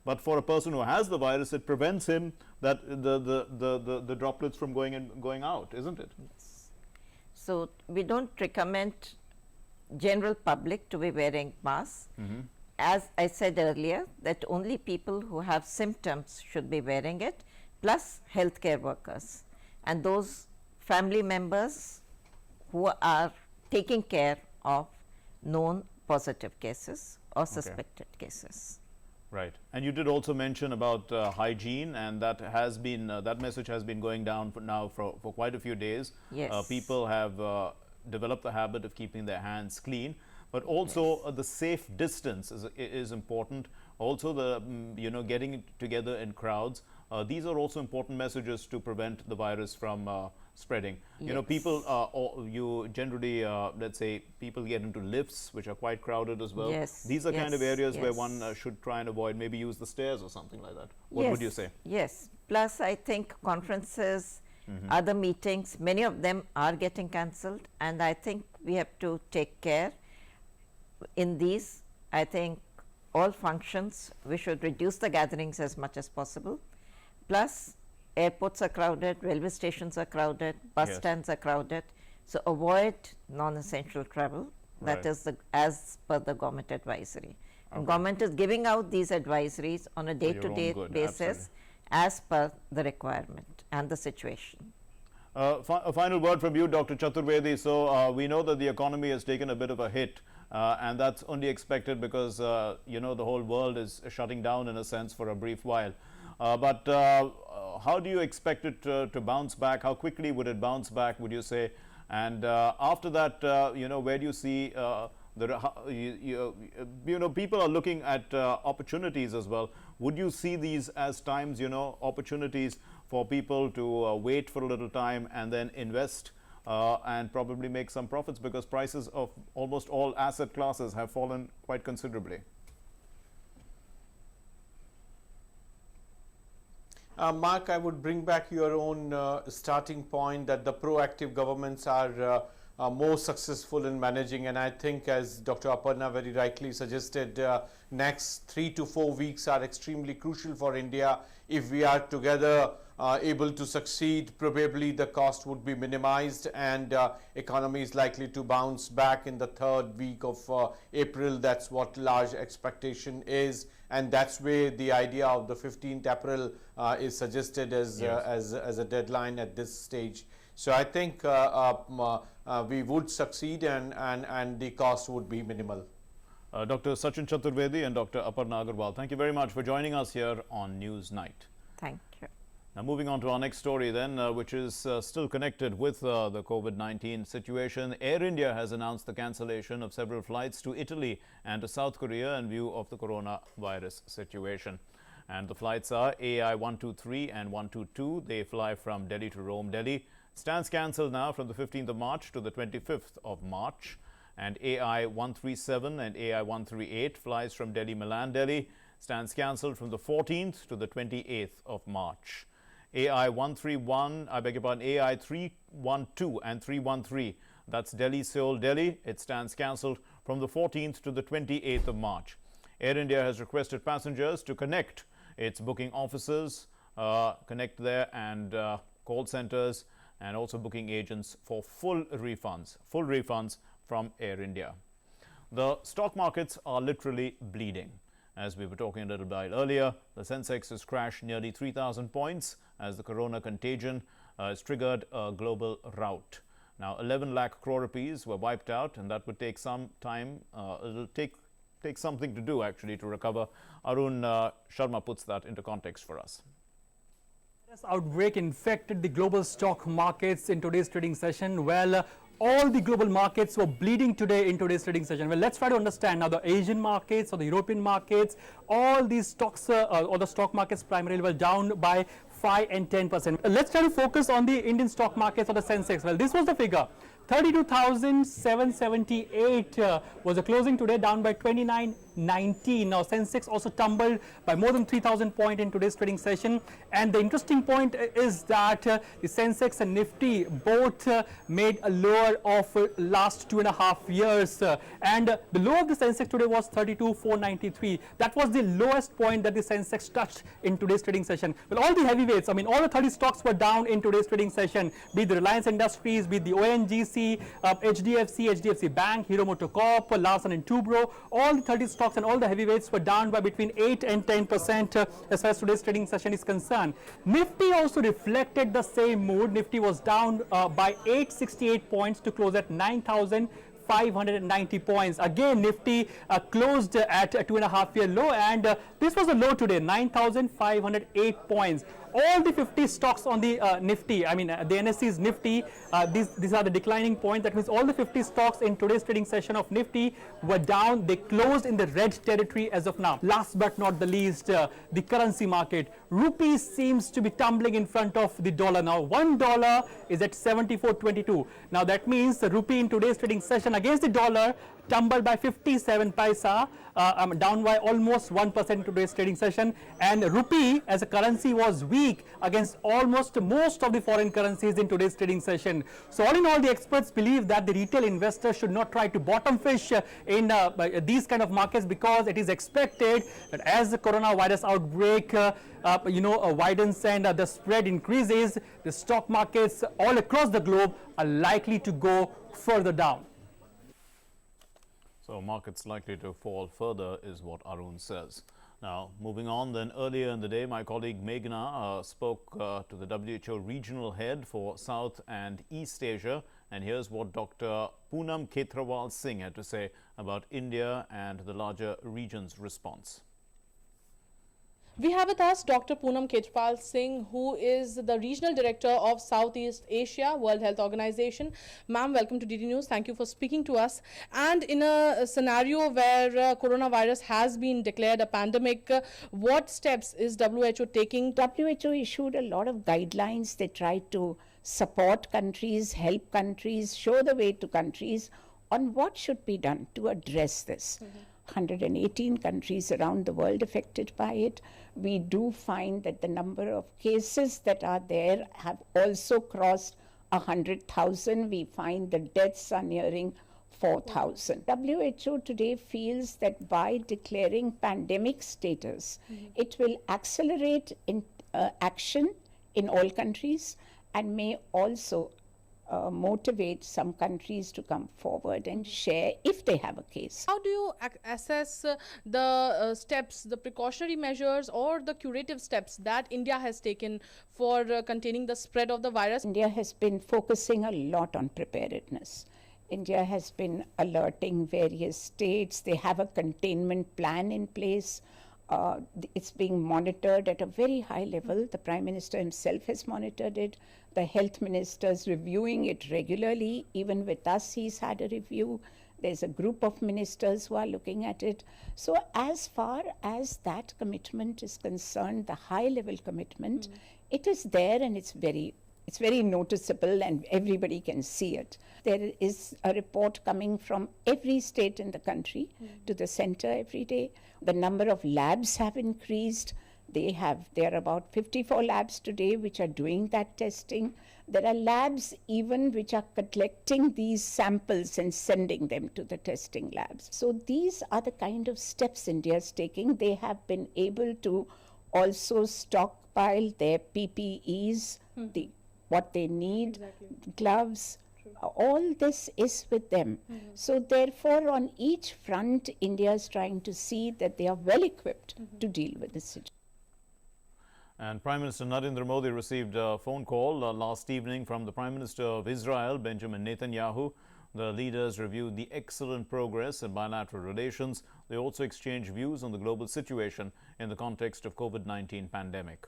[SPEAKER 1] But for a person who has the virus, it prevents him the droplets from going out, isn't it?
[SPEAKER 18] Yes. So we don't recommend general public to be wearing masks. As I said earlier, that only people who have symptoms should be wearing it, plus healthcare workers and those family members who are taking care of known positive cases or suspected cases.
[SPEAKER 1] Right. And you did also mention about hygiene, and that has been that message has been going down for quite a few days.
[SPEAKER 18] Yes.
[SPEAKER 1] People have developed the habit of keeping their hands clean, but also the safe distance is important. Also the you know, getting together in crowds. These are also important messages to prevent the virus from spreading. You know, people, you generally, let's say, people get into lifts, which are quite crowded as well.
[SPEAKER 18] Yes.
[SPEAKER 1] These are kind of areas where one should try and avoid, maybe use the stairs or something like that. What would you say?
[SPEAKER 18] Yes. Plus, I think conferences, other meetings, many of them are getting cancelled, and I think we have to take care in these. I think all functions, we should reduce the gatherings as much as possible. Plus, airports are crowded, railway stations are crowded, bus stands are crowded. So avoid non-essential travel. That is as per the government advisory. And government is giving out these advisories on a day-to-day basis as per the requirement and the situation.
[SPEAKER 1] A final word from you, Dr. Chaturvedi. So we know that the economy has taken a bit of a hit, and that's only expected because you know, the whole world is shutting down in a sense for a brief while. But how do you expect it to bounce back? How quickly would it bounce back, would you say? And after that, you know, where do you see you know, people are looking at opportunities as well. Would you see these as times, you know, opportunities for people to wait for a little time and then invest and probably make some profits, because prices of almost all asset classes have fallen quite considerably?
[SPEAKER 19] Mark, I would bring back your own starting point that the proactive governments are more successful in managing. And I think, as Dr. Aparna very rightly suggested, next 3 to 4 weeks are extremely crucial for India. If we are together able to succeed, probably the cost would be minimized, and economy is likely to bounce back in the 3rd week of April. That's what large expectation is, and that's where the idea of the 15th April is suggested as, as a deadline at this stage. So I think we would succeed, and the cost would be minimal.
[SPEAKER 1] Dr. Sachin Chaturvedi and Dr. Aparna Agarwal, thank you very much for joining us here on News Night.
[SPEAKER 18] Thank you.
[SPEAKER 1] Now moving on to our next story then, which is still connected with the COVID-19 situation. Air India has announced the cancellation of several flights to Italy and to South Korea in view of the coronavirus situation. And the flights are AI 123 and 122. They fly from Delhi to Rome, Delhi. Stands cancelled now from the 15th of March to the 25th of March. And AI 137 and AI 138 flies from Delhi, Milan, Delhi. Stands cancelled from the 14th to the 28th of March. AI 131, I beg your pardon, AI 312 and 313, that's Delhi, Seoul, Delhi. It stands cancelled from the 14th to the 28th of March. Air India has requested passengers to connect its booking offices, connect there, and call centers, and also booking agents for full refunds from Air India. The stock markets are literally bleeding. As we were talking a little bit earlier, the Sensex has crashed nearly 3,000 points as the corona contagion has triggered a global rout. Now, 11 lakh crore rupees were wiped out, and that would take some time. It'll take something to do, actually, to recover. Arun Sharma puts that into context for us.
[SPEAKER 20] This outbreak infected the global stock markets in today's trading session. Well, all the global markets were bleeding today in today's trading session. Well, let's try to understand now the Asian markets or the European markets. All these stocks or the stock markets primarily were down by 5 and 10%. Let's try to focus on the Indian stock markets or the Sensex. Well, this was the figure. 32,778 was the closing today, down by 29.19. Now, Sensex also tumbled by more than 3,000 points in today's trading session. And the interesting point is that the Sensex and Nifty both made a lower of last 2.5 years. And the low of the Sensex today was 32,493. That was the lowest point that the Sensex touched in today's trading session. Well, all the heavyweights, I mean, all the 30 stocks were down in today's trading session, be it the Reliance Industries, be it the ONGC, HDFC Bank, Hero MotoCorp, Larsen & Toubro. All the 30 stocks and all the heavyweights were down by between 8 and 10% as far as today's trading session is concerned. Nifty also reflected the same mood. Nifty was down by 868 points to close at 9,590 points. Again, Nifty closed at a 2.5-year low, and this was a low today, 9,508 points. All the 50 stocks on the Nifty, I mean the NSE's Nifty, these are the declining points. That means all the 50 stocks in today's trading session of Nifty were down. They closed in the red territory as of now. Last but not the least, the currency market. Rupee seems to be tumbling in front of the dollar now. $1 is at 74.22. Now that means the rupee in today's trading session against the dollar tumbled by 57 paisa, down by almost 1% in today's trading session. And rupee as a currency was weak against almost most of the foreign currencies in today's trading session. So all in all, the experts believe that the retail investors should not try to bottom fish in these kind of markets, because it is expected that as the coronavirus outbreak widens and the spread increases, the stock markets all across the globe are likely to go further down.
[SPEAKER 1] So markets likely to fall further is what Arun says. Now, moving on, then earlier in the day, my colleague Meghna spoke to the WHO regional head for South and East Asia, and here's what Dr. Poonam Khetrawal Singh had to say about India and the larger region's response.
[SPEAKER 21] We have with us Dr. Poonam Khetrawal Singh, who is the Regional Director of Southeast Asia, World Health Organization. Ma'am, welcome to DD News. Thank you for speaking to us. And in a scenario where coronavirus has been declared a pandemic, what steps is WHO taking?
[SPEAKER 22] WHO issued a lot of guidelines. They tried to support countries, help countries, show the way to countries on what should be done to address this. 118 countries around the world affected by it. We do find that the number of cases that are there have also crossed 100,000, we find the deaths are nearing 4,000. WHO today feels that by declaring pandemic status, it will accelerate action in all countries and may also motivate some countries to come forward and share if they have a case.
[SPEAKER 21] How do you assess the steps, the precautionary measures or the curative steps that India has taken for containing the spread of the virus?
[SPEAKER 22] India has been focusing a lot on preparedness. India has been alerting various states. They have a containment plan in place. It's being monitored at a very high level. The Prime Minister himself has monitored it. The health ministers reviewing it regularly. Even with us, he's had a review. There's a group of ministers who are looking at it. So as far as that commitment is concerned, the high level commitment, it is there and it's very noticeable and everybody can see it. There is a report coming from every state in the country to the center every day. The number of labs have increased. There are about 54 labs today which are doing that testing. There are labs even which are collecting these samples and sending them to the testing labs. So these are the kind of steps India is taking. They have been able to also stockpile their PPEs, what they need, gloves, all this is with them. So therefore, on each front, India is trying to see that they are well equipped to deal with this situation.
[SPEAKER 1] And Prime Minister Narendra Modi received a phone call last evening from the Prime Minister of Israel, Benjamin Netanyahu. The leaders reviewed the excellent progress in bilateral relations. They also exchanged views on the global situation in the context of COVID-19 pandemic.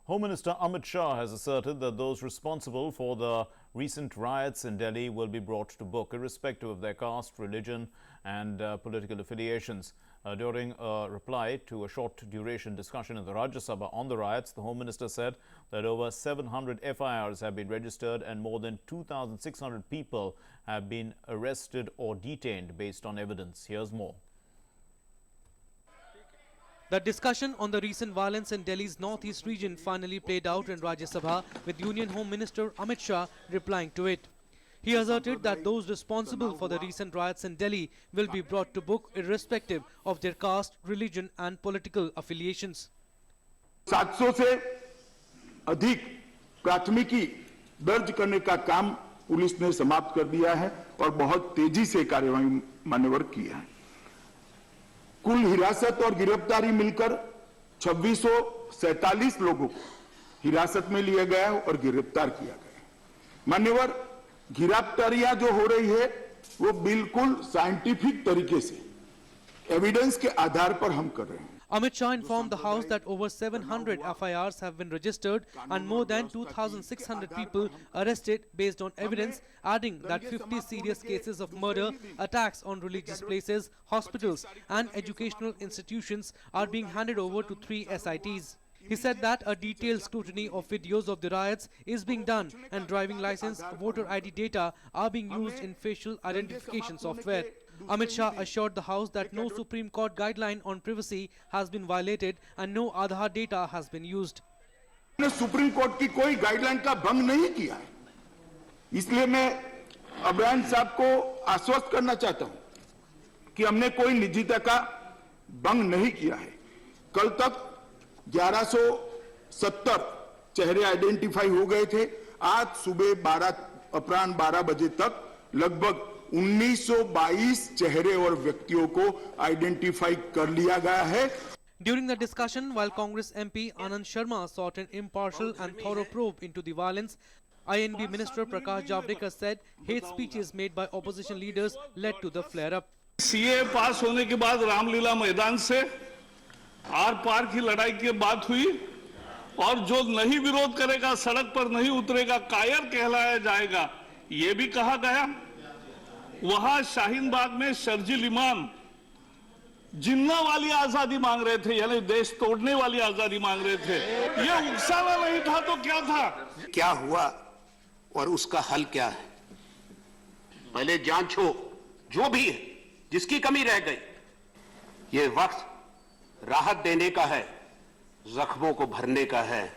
[SPEAKER 1] Home Minister Amit Shah has asserted that those responsible for the recent riots in Delhi will be brought to book, irrespective of their caste, religion and political affiliations. During a reply to a short-duration discussion in the Rajya Sabha on the riots, the Home Minister said that over 700 FIRs have been registered and more than 2,600 people have been arrested or detained based on evidence. Here's more.
[SPEAKER 3] The discussion on the recent violence in Delhi's northeast region finally played out in Rajya Sabha, with Union Home Minister Amit Shah replying to it. He asserted that those responsible for the recent riots in Delhi will be brought to book irrespective of their caste, religion and political affiliations.
[SPEAKER 4] 700 से अधिक प्राथमिकी दर्ज करने का काम police ने समाप्त कर दिया है और बहुत तेजी से कार्यवाही मान्यवर की है। कुल हिरासत और गिरफ्तारी मिलकर 2647 लोगों को हिरासत में लिया गया और गिरफ्तार किया गया। मान्यवर, गिरफ्तारियां जो हो रही है वो बिल्कुल साइंटिफिक तरीके से एविडेंस के आधार पर हम कर रहे हैं।
[SPEAKER 3] Amit Shah informed the House that over 700 FIRs have been registered and more than 2,600 people arrested based on evidence, adding that 50 serious cases of murder, attacks on religious places, hospitals and educational institutions are being handed over to 3 SITs. He said that a detailed scrutiny of videos of the riots is being done and driving license, voter ID data are being used in facial identification software. Amit Shah assured the House that no Supreme Court guideline on privacy has been violated and no Aadhaar data has been used.
[SPEAKER 4] Supreme court की कोई guideline का भंग नहीं किया है, इसलिए मैं अभियान साहब को आश्वस्त करना चाहता हूं कि हमने कोई निजता का भंग नहीं किया है। कल तक 1170 चेहरे आइडेंटिफाई हो गए थे। आज सुबह अपराह्न 12 बजे तक लगभग 1922 चेहरे और व्यक्तियों को आइडेंटिफाई कर लिया गया है।
[SPEAKER 3] During the discussion, while Congress MP Anand Sharma sought an impartial and thorough probe into the violence, INB Minister Prakash Javadekar said hate speeches made by opposition leaders led to the flare-up.
[SPEAKER 23] CA पास होने के बाद रामलीला मैदान से are पार की लड़ाई की बात हुई और जो नहीं विरोध करेगा, सड़क पर नहीं उतरेगा, कायर कहलाया जाएगा, ये भी कहा गया। वहां शाहीन बाग में शर्जील इमाम जिन्ना वाली आजादी मांग रहे थे, यानी देश तोड़ने वाली आजादी मांग रहे थे। ये उकसाना नहीं था तो क्या था?
[SPEAKER 24] क्या हुआ और उसका हल क्या है? पहले जांच हो, जो भी है, जिसकी कमी रह गई, ये वक्त राहत देने का है, जख्मों को भरने का है।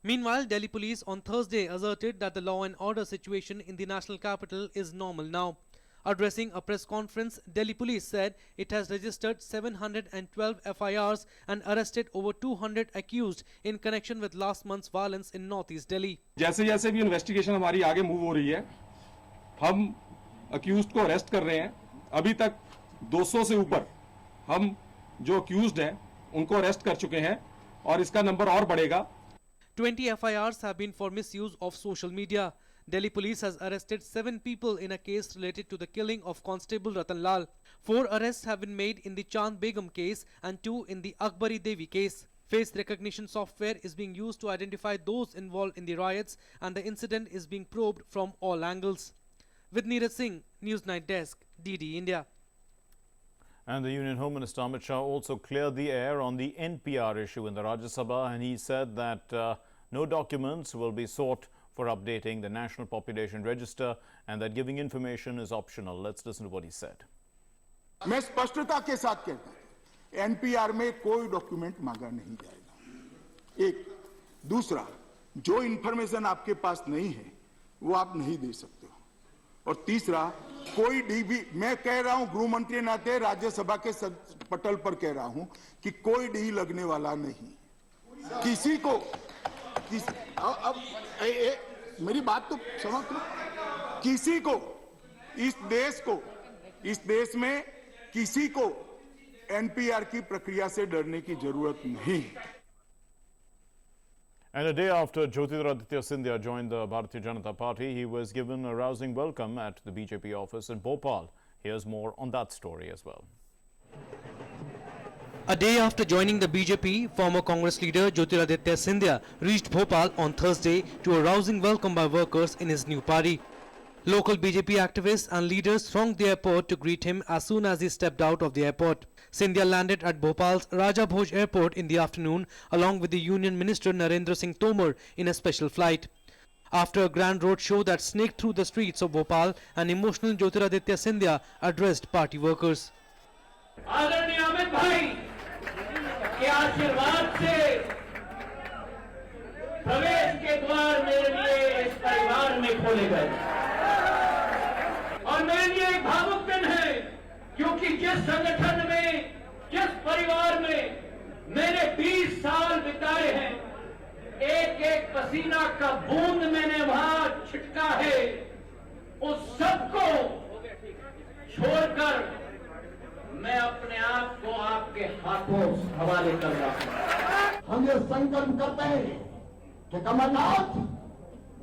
[SPEAKER 3] Meanwhile, Delhi police on Thursday asserted that the law and order situation in the national capital is normal now. Addressing a press conference, Delhi police said it has registered 712 FIRs and arrested over 200 accused in connection with last month's violence in northeast Delhi.
[SPEAKER 5] जैसे जैसे भी investigation हमारी आगे move हो रही है, हम accused को अरेस्ट कर रहे हैं। अभी तक 200 से ऊपर हम जो अक्यूज्ड हैं उनको अरेस्ट कर चुके हैं और इसका नंबर और बढ़ेगा।
[SPEAKER 3] 20 FIRs have been for misuse of social media. Delhi police has arrested 7 people in a case related to the killing of Constable Ratan Lal. 4 arrests have been made in the Chand Begum case and 2 in the Akbari Devi case. Face recognition software is being used to identify those involved in the riots, and the incident is being probed from all angles. With Neeraj Singh, News Night Desk, DD India.
[SPEAKER 1] And the Union Home Minister Amit Shah also cleared the air on the NPR issue in the Rajya Sabha, and he said that no documents will be sought for updating the National Population Register and that giving information is optional. Let's listen to what he said.
[SPEAKER 4] मैं स्पष्टता के साथ कहता हूं, NPR में कोई document मांगा नहीं जाएगा। एक, दूसरा, जो इंफॉर्मेशन आपके पास नहीं है वो आप नहीं दे सकते हो। और तीसरा, कोई डीबी, मैं कह रहा हूं गृह मंत्री नाते राज्यसभा के पटल पर कह रहा हूं कि कोई डी लगने वाला नहीं। किसी को अब मेरी बात तो समझ लो, किसी को इस देश में किसी को एनपीआर की प्रक्रिया से डरने की जरूरत नहीं।
[SPEAKER 1] And a day after Jyotiraditya Scindia joined the Bharati Janata Party, he was given a rousing welcome at the BJP office in Bhopal. Here's more on that story as well.
[SPEAKER 3] A day after joining the BJP, former Congress leader Jyotiraditya Scindia reached Bhopal on Thursday to a rousing welcome by workers in his new party. Local BJP activists and leaders thronged the airport to greet him as soon as he stepped out of the airport. Scindia landed at Bhopal's Raja Bhoj airport in the afternoon along with the Union Minister Narendra Singh Tomar in a special flight. After a grand road show that snaked through the streets of Bhopal, an emotional Jyotiraditya Scindia addressed party workers.
[SPEAKER 6] आदरणीय अमित भाई के आशीर्वाद से प्रवेश के द्वार मेरे लिए इस परिवार में खोले गए और मेरे लिए एक भावुक दिन है, क्योंकि जिस संगठन में, जिस परिवार में मैंने 20 साल बिताए हैं, एक एक पसीना का बूंद मैंने वहां छिटका है, उस सबको छोड़कर मैं अपने आप को आपके हाथों हवाले कर रहा हूं।
[SPEAKER 7] हम ये संकल्प करते हैं कि कमलनाथ,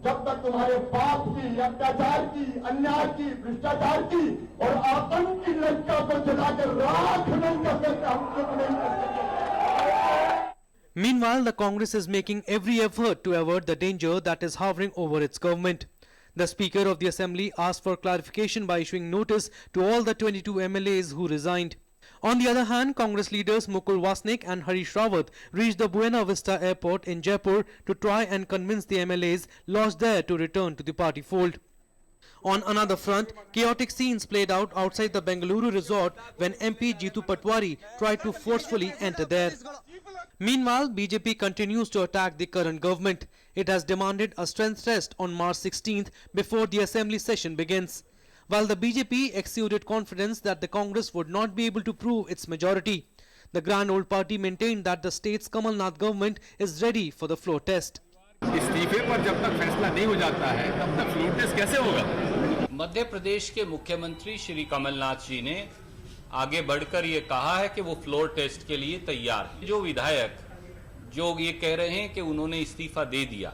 [SPEAKER 7] जब तक तुम्हारे पाप की, अत्याचार की, अन्याय की, भ्रष्टाचार की और आतंक की लंका को जलाकर राख नहीं कर सकते, हम चुप नहीं कर सकते।
[SPEAKER 3] Meanwhile, the Congress is making every effort to avert the danger that is hovering over its government. The Speaker of the Assembly asked for clarification by issuing notice to all the 22 MLAs who resigned. On the other hand, Congress leaders Mukul Wasnik and Harish Rawat reached the Buena Vista airport in Jaipur to try and convince the MLAs lodged there to return to the party fold. On another front, chaotic scenes played out outside the Bengaluru resort when MP Jitu Patwari tried to forcefully enter there. Meanwhile, BJP continues to attack the current government. It has demanded a strength test on March 16th before the assembly session begins. While the BJP exuded confidence that the Congress would not be able to prove its majority, the Grand Old Party maintained that the state's Kamal Nath government is ready for the floor test.
[SPEAKER 8] इस्तीफे पर जब तक फैसला नहीं हो जाता है तब तक फ्लोर टेस्ट कैसे होगा?
[SPEAKER 25] मध्य प्रदेश के मुख्यमंत्री श्री कमलनाथ जी ने आगे बढ़कर ये कहा है कि वो फ्लोर टेस्ट के लिए तैयार हैं। जो विधायक जो ये कह रहे हैं कि उन्होंने इस्तीफा दे दिया,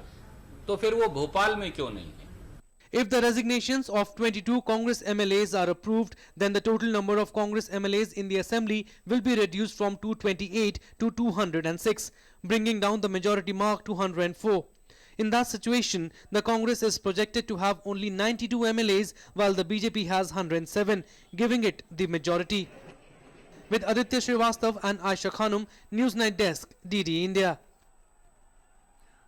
[SPEAKER 25] तो फिर वो भोपाल में क्यों नहीं है?
[SPEAKER 3] If the resignations of 22 Congress MLAs are approved, then the total number of Congress MLAs in the assembly will be reduced from 228 to 206, bringing down the majority mark to 104. In that situation, the Congress is projected to have only 92 MLAs while the BJP has 107, giving it the majority. With Aditya Srivastav and Aisha Khanum, News Night Desk, DD India.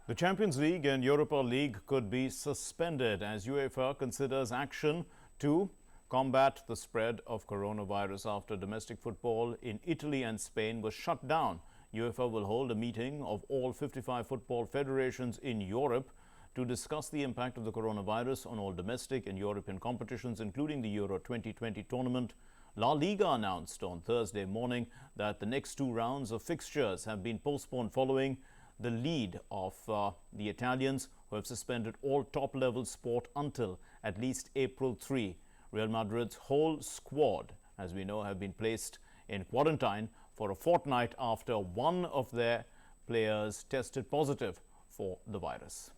[SPEAKER 1] The Champions League and Europa League could be suspended as UEFA considers action to combat the spread of coronavirus after domestic football in Italy and Spain was shut down UEFA will hold a meeting of all 55 football federations in Europe to discuss the impact of the coronavirus on all domestic and European competitions, including the Euro 2020 tournament. La Liga announced on Thursday morning that the next two rounds of fixtures have been postponed following the lead of the Italians, who have suspended all top-level sport until at least April 3. Real Madrid's whole squad, as we know, have been placed in quarantine for a fortnight after one of their players tested positive for the virus.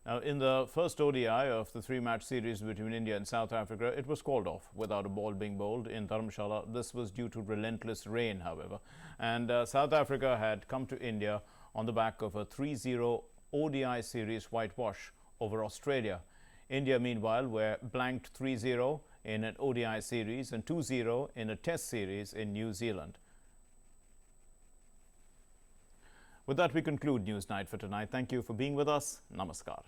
[SPEAKER 1] Now, in the first ODI of the three-match series between India and South Africa, it was called off without a ball being bowled in Dharamshala. This was due to relentless rain, however. And South Africa had come to India on the back of a 3-0 ODI series whitewash over Australia. India, meanwhile, were blanked 3-0 in an ODI series and 2-0 in a test series in New Zealand. With that, we conclude Newsnight for tonight. Thank you for being with us. Namaskar.